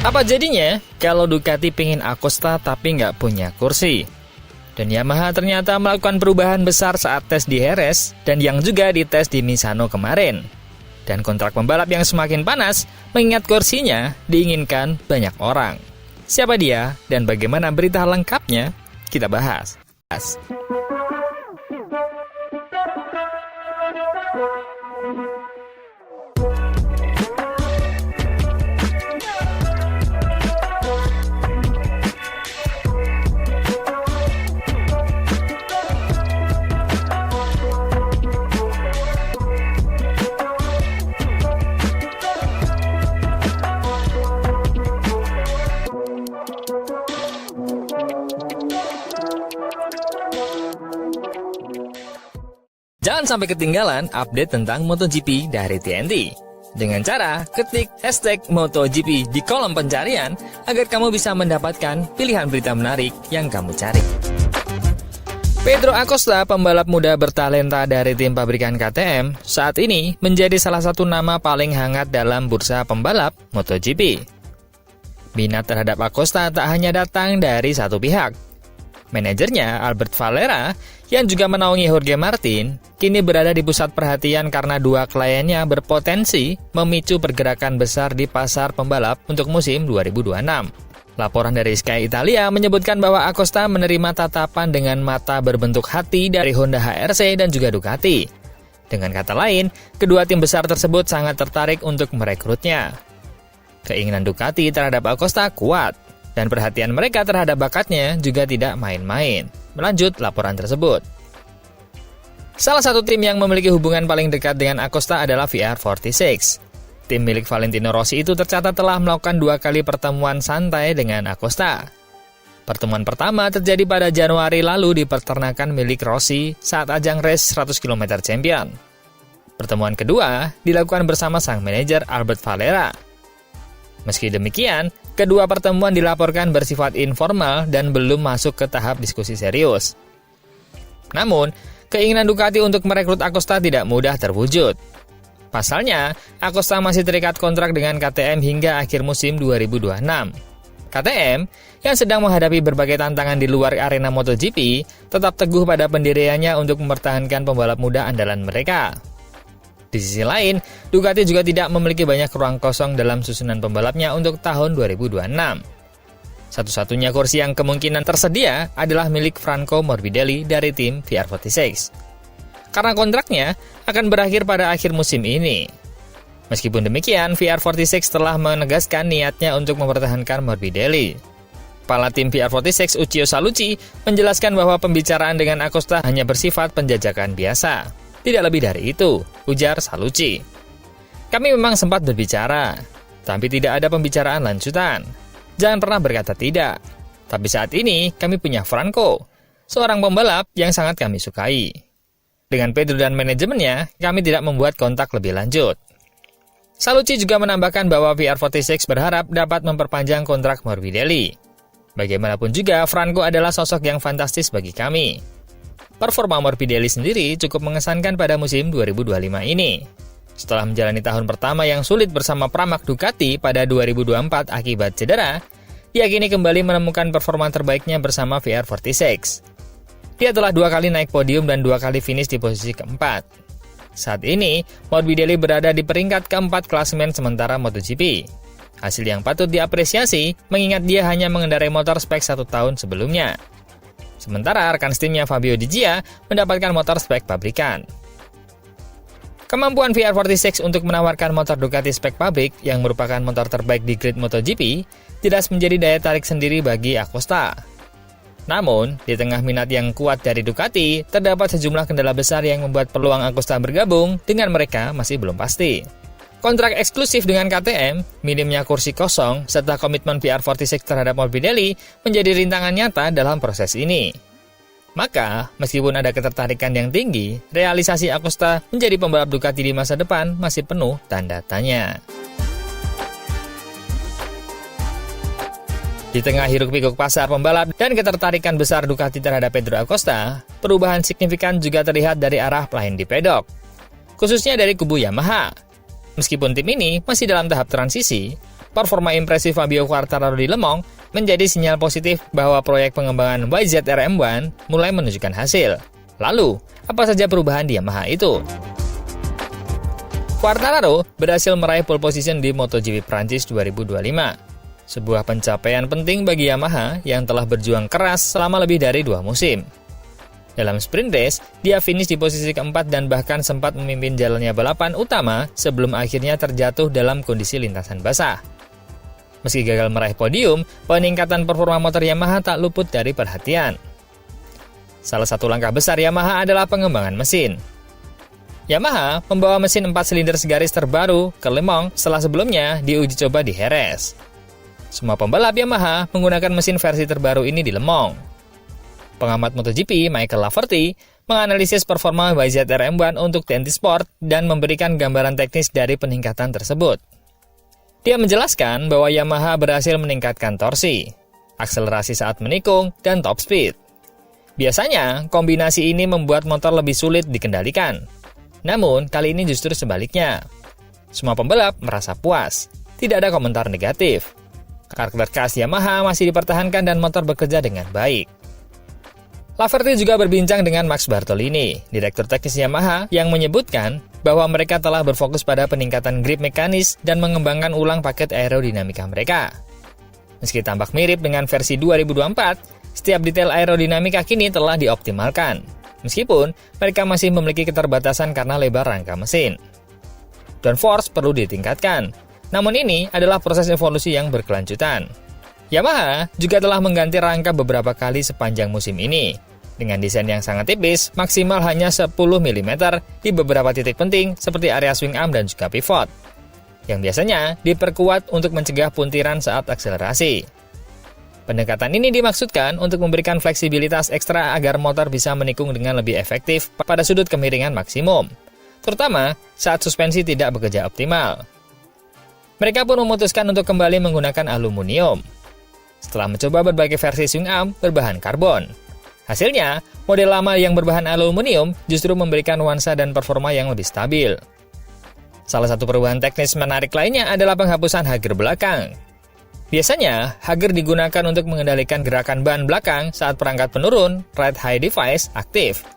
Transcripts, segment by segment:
Apa jadinya kalau Ducati pengen Akosta tapi nggak punya kursi? Dan Yamaha ternyata melakukan perubahan besar saat tes di Jerez dan yang juga dites di Misano kemarin. Dan kontrak pembalap yang semakin panas mengingat kursinya diinginkan banyak orang. Siapa dia dan bagaimana berita lengkapnya? Kita bahas. Jangan sampai ketinggalan update tentang MotoGP dari TNT. Dengan cara ketik hashtag MotoGP di kolom pencarian agar kamu bisa mendapatkan pilihan berita menarik yang kamu cari. Pedro Acosta, pembalap muda bertalenta dari tim pabrikan KTM, saat ini menjadi salah satu nama paling hangat dalam bursa pembalap MotoGP. Minat terhadap Acosta tak hanya datang dari satu pihak. Manajernya, Albert Valera, yang juga menaungi Jorge Martin, kini berada di pusat perhatian karena dua kliennya berpotensi memicu pergerakan besar di pasar pembalap untuk musim 2026. Laporan dari Sky Italia menyebutkan bahwa Acosta menerima tatapan dengan mata berbentuk hati dari Honda HRC dan juga Ducati. Dengan kata lain, kedua tim besar tersebut sangat tertarik untuk merekrutnya. Keinginan Ducati terhadap Acosta kuat, dan perhatian mereka terhadap bakatnya juga tidak main-main. Melanjut laporan tersebut. Salah satu tim yang memiliki hubungan paling dekat dengan Acosta adalah VR46. Tim milik Valentino Rossi itu tercatat telah melakukan 2 kali pertemuan santai dengan Acosta. Pertemuan pertama terjadi pada Januari lalu di peternakan milik Rossi saat ajang race 100 km Champion. Pertemuan kedua dilakukan bersama sang manajer Albert Valera. Meski demikian, kedua pertemuan dilaporkan bersifat informal dan belum masuk ke tahap diskusi serius. Namun, keinginan Ducati untuk merekrut Acosta tidak mudah terwujud. Pasalnya, Acosta masih terikat kontrak dengan KTM hingga akhir musim 2026. KTM, yang sedang menghadapi berbagai tantangan di luar arena MotoGP, tetap teguh pada pendiriannya untuk mempertahankan pembalap muda andalan mereka. Di sisi lain, Ducati juga tidak memiliki banyak ruang kosong dalam susunan pembalapnya untuk tahun 2026. Satu-satunya kursi yang kemungkinan tersedia adalah milik Franco Morbidelli dari tim VR46. Karena kontraknya akan berakhir pada akhir musim ini. Meskipun demikian, VR46 telah menegaskan niatnya untuk mempertahankan Morbidelli. Kepala tim VR46 Uccio Salucci menjelaskan bahwa pembicaraan dengan Acosta hanya bersifat penjajakan biasa. Tidak lebih dari itu, ujar Salucci. Kami memang sempat berbicara, tapi tidak ada pembicaraan lanjutan. Jangan pernah berkata tidak. Tapi saat ini kami punya Franco, seorang pembalap yang sangat kami sukai. Dengan Pedro dan manajemennya, kami tidak membuat kontak lebih lanjut. Salucci juga menambahkan bahwa VR46 berharap dapat memperpanjang kontrak Morbidelli. Bagaimanapun juga, Franco adalah sosok yang fantastis bagi kami. Performa Morbidelli sendiri cukup mengesankan pada musim 2025 ini. Setelah menjalani tahun pertama yang sulit bersama Pramac Ducati pada 2024 akibat cedera, dia kini kembali menemukan performa terbaiknya bersama VR46. Dia telah 2 kali naik podium dan 2 kali finish di posisi keempat. Saat ini, Morbidelli berada di peringkat keempat klasemen sementara MotoGP. Hasil yang patut diapresiasi mengingat dia hanya mengendarai motor spek 1 tahun sebelumnya. Sementara rekan setimnya Fabio Di Gia mendapatkan motor spek pabrikan. Kemampuan VR46 untuk menawarkan motor Ducati spek pabrik yang merupakan motor terbaik di grid MotoGP jelas menjadi daya tarik sendiri bagi Acosta. Namun, di tengah minat yang kuat dari Ducati, terdapat sejumlah kendala besar yang membuat peluang Acosta bergabung dengan mereka masih belum pasti. Kontrak eksklusif dengan KTM, minimnya kursi kosong, serta komitmen VR46 terhadap Morbidelli menjadi rintangan nyata dalam proses ini. Maka, meskipun ada ketertarikan yang tinggi, realisasi Acosta menjadi pembalap Ducati di masa depan masih penuh tanda tanya. Di tengah hiruk-pikuk pasar pembalap dan ketertarikan besar Ducati terhadap Pedro Acosta, perubahan signifikan juga terlihat dari arah lain di pedok, khususnya dari kubu Yamaha. Meskipun tim ini masih dalam tahap transisi, performa impresif Fabio Quartararo di Le Mans menjadi sinyal positif bahwa proyek pengembangan YZR M1 mulai menunjukkan hasil. Lalu, apa saja perubahan di Yamaha itu? Quartararo berhasil meraih pole position di MotoGP Prancis 2025. Sebuah pencapaian penting bagi Yamaha yang telah berjuang keras selama lebih dari 2 musim. Dalam sprint race, dia finish di posisi keempat dan bahkan sempat memimpin jalannya balapan utama sebelum akhirnya terjatuh dalam kondisi lintasan basah. Meski gagal meraih podium, peningkatan performa motor Yamaha tak luput dari perhatian. Salah satu langkah besar Yamaha adalah pengembangan mesin. Yamaha membawa mesin 4 silinder segaris terbaru ke Le Mans setelah sebelumnya diuji coba di Jerez. Semua pembalap Yamaha menggunakan mesin versi terbaru ini di Le Mans. Pengamat MotoGP Michael Laverty menganalisis performa YZR M1 untuk TNT Sport dan memberikan gambaran teknis dari peningkatan tersebut. Dia menjelaskan bahwa Yamaha berhasil meningkatkan torsi, akselerasi saat menikung, dan top speed. Biasanya, kombinasi ini membuat motor lebih sulit dikendalikan. Namun, kali ini justru sebaliknya. Semua pembalap merasa puas, tidak ada komentar negatif. Karakter khas Yamaha masih dipertahankan dan motor bekerja dengan baik. Laverty juga berbincang dengan Max Bartolini, direktur teknis Yamaha, yang menyebutkan bahwa mereka telah berfokus pada peningkatan grip mekanis dan mengembangkan ulang paket aerodinamika mereka. Meski tampak mirip dengan versi 2024, setiap detail aerodinamika kini telah dioptimalkan, meskipun mereka masih memiliki keterbatasan karena lebar rangka mesin. Downforce perlu ditingkatkan, namun ini adalah proses evolusi yang berkelanjutan. Yamaha juga telah mengganti rangka beberapa kali sepanjang musim ini, dengan desain yang sangat tipis, maksimal hanya 10 mm di beberapa titik penting seperti area swing arm dan juga pivot, yang biasanya diperkuat untuk mencegah puntiran saat akselerasi. Pendekatan ini dimaksudkan untuk memberikan fleksibilitas ekstra agar motor bisa menikung dengan lebih efektif pada sudut kemiringan maksimum, terutama saat suspensi tidak bekerja optimal. Mereka pun memutuskan untuk kembali menggunakan aluminium, setelah mencoba berbagai versi swing arm berbahan karbon. Hasilnya, model lama yang berbahan aluminium justru memberikan nuansa dan performa yang lebih stabil. Salah satu perubahan teknis menarik lainnya adalah penghapusan hager belakang. Biasanya, hager digunakan untuk mengendalikan gerakan ban belakang saat perangkat penurun ride high device aktif.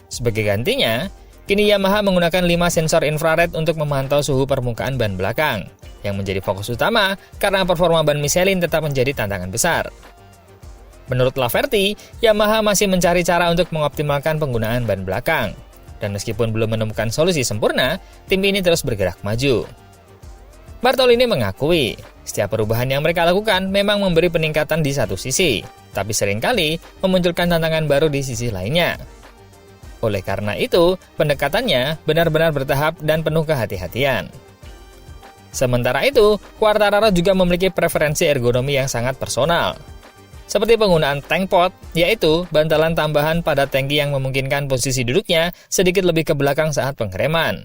Sebagai gantinya, kini Yamaha menggunakan 5 sensor infrared untuk memantau suhu permukaan ban belakang, yang menjadi fokus utama karena performa ban Michelin tetap menjadi tantangan besar. Menurut Laverty, Yamaha masih mencari cara untuk mengoptimalkan penggunaan ban belakang. Dan meskipun belum menemukan solusi sempurna, tim ini terus bergerak maju. Bartolini mengakui, setiap perubahan yang mereka lakukan memang memberi peningkatan di satu sisi, tapi seringkali memunculkan tantangan baru di sisi lainnya. Oleh karena itu, pendekatannya benar-benar bertahap dan penuh kehati-hatian. Sementara itu, Quartararo juga memiliki preferensi ergonomi yang sangat personal, seperti penggunaan tank pod, yaitu bantalan tambahan pada tangki yang memungkinkan posisi duduknya sedikit lebih ke belakang saat pengereman.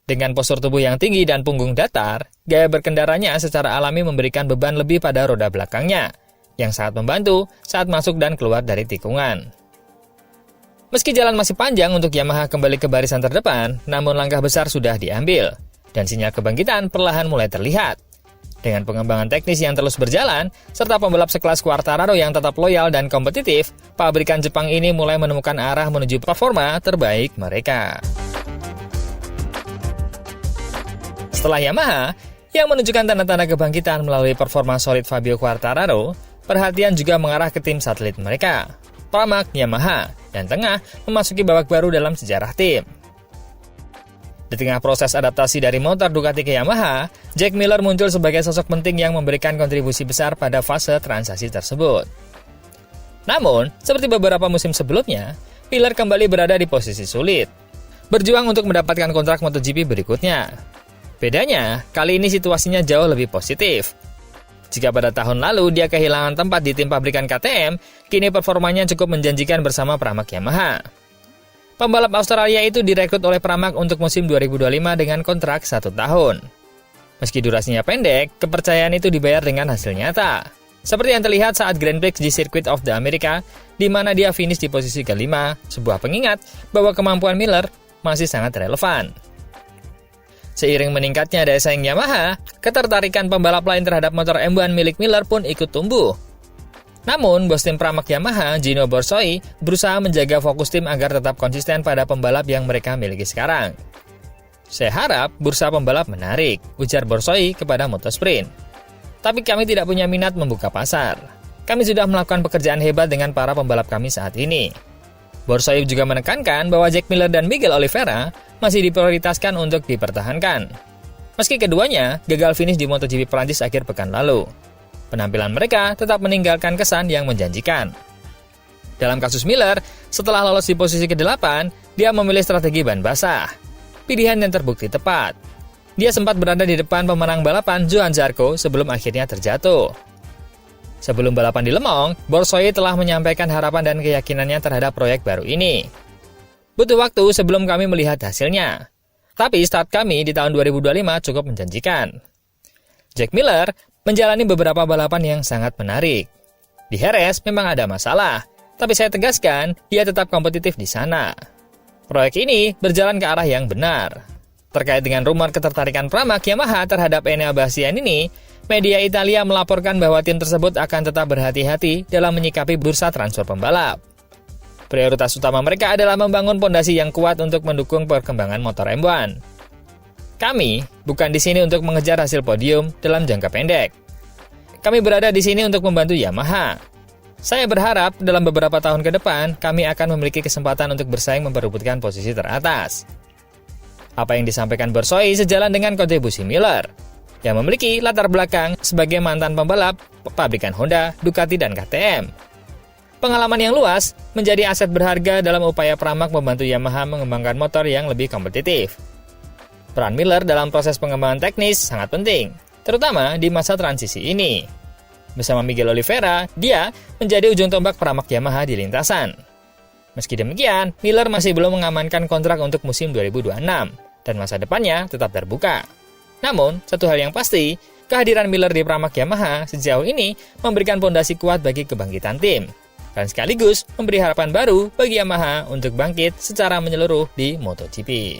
Dengan postur tubuh yang tinggi dan punggung datar, gaya berkendaranya secara alami memberikan beban lebih pada roda belakangnya, yang sangat membantu saat masuk dan keluar dari tikungan. Meski jalan masih panjang untuk Yamaha kembali ke barisan terdepan, namun langkah besar sudah diambil, dan sinyal kebangkitan perlahan mulai terlihat. Dengan pengembangan teknis yang terus berjalan, serta pembalap sekelas Quartararo yang tetap loyal dan kompetitif, pabrikan Jepang ini mulai menemukan arah menuju performa terbaik mereka. Setelah Yamaha, yang menunjukkan tanda-tanda kebangkitan melalui performa solid Fabio Quartararo, perhatian juga mengarah ke tim satelit mereka, Pramac Yamaha, dan tengah memasuki babak baru dalam sejarah tim. Di tengah proses adaptasi dari motor Ducati ke Yamaha, Jack Miller muncul sebagai sosok penting yang memberikan kontribusi besar pada fase transisi tersebut. Namun, seperti beberapa musim sebelumnya, Miller kembali berada di posisi sulit, berjuang untuk mendapatkan kontrak MotoGP berikutnya. Bedanya, kali ini situasinya jauh lebih positif. Jika pada tahun lalu dia kehilangan tempat di tim pabrikan KTM, kini performanya cukup menjanjikan bersama Pramac Yamaha. Pembalap Australia itu direkrut oleh Pramac untuk musim 2025 dengan kontrak 1 tahun. Meski durasinya pendek, kepercayaan itu dibayar dengan hasil nyata. Seperti yang terlihat saat Grand Prix di Circuit of the America, di mana dia finish di posisi ke-5, sebuah pengingat bahwa kemampuan Miller masih sangat relevan. Seiring meningkatnya daya saing Yamaha, ketertarikan pembalap lain terhadap motor M1 milik Miller pun ikut tumbuh. Namun, bos tim pramak Yamaha, Gino Borsoi, berusaha menjaga fokus tim agar tetap konsisten pada pembalap yang mereka miliki sekarang. Saya harap bursa pembalap menarik, ujar Borsoi kepada Motosprint. Tapi kami tidak punya minat membuka pasar. Kami sudah melakukan pekerjaan hebat dengan para pembalap kami saat ini. Borsoi juga menekankan bahwa Jack Miller dan Miguel Oliveira masih diprioritaskan untuk dipertahankan. Meski keduanya gagal finish di MotoGP Prancis akhir pekan lalu, penampilan mereka tetap meninggalkan kesan yang menjanjikan. Dalam kasus Miller, setelah lolos di posisi ke-8, dia memilih strategi ban basah. Pilihan yang terbukti tepat. Dia sempat berada di depan pemenang balapan Johan Zarco sebelum akhirnya terjatuh. Sebelum balapan di Le Mans, Borsoi telah menyampaikan harapan dan keyakinannya terhadap proyek baru ini. Butuh waktu sebelum kami melihat hasilnya. Tapi start kami di tahun 2025 cukup menjanjikan. Jack Miller menjalani beberapa balapan yang sangat menarik. Di Jerez memang ada masalah, tapi saya tegaskan dia tetap kompetitif di sana. Proyek ini berjalan ke arah yang benar. Terkait dengan rumor ketertarikan pramak Yamaha terhadap Enea Bastian ini, media Italia melaporkan bahwa tim tersebut akan tetap berhati-hati dalam menyikapi bursa transfer pembalap. Prioritas utama mereka adalah membangun pondasi yang kuat untuk mendukung perkembangan motor M1. Kami bukan di sini untuk mengejar hasil podium dalam jangka pendek. Kami berada di sini untuk membantu Yamaha. Saya berharap dalam beberapa tahun ke depan, kami akan memiliki kesempatan untuk bersaing memperebutkan posisi teratas. Apa yang disampaikan Borsoi sejalan dengan kontribusi Miller, yang memiliki latar belakang sebagai mantan pembalap pabrikan Honda, Ducati, dan KTM. Pengalaman yang luas menjadi aset berharga dalam upaya pramak membantu Yamaha mengembangkan motor yang lebih kompetitif. Peran Miller dalam proses pengembangan teknis sangat penting, terutama di masa transisi ini. Bersama Miguel Oliveira, dia menjadi ujung tombak pramak Yamaha di lintasan. Meski demikian, Miller masih belum mengamankan kontrak untuk musim 2026, dan masa depannya tetap terbuka. Namun, satu hal yang pasti, kehadiran Miller di pramak Yamaha sejauh ini memberikan fondasi kuat bagi kebangkitan tim, dan sekaligus memberi harapan baru bagi Yamaha untuk bangkit secara menyeluruh di MotoGP.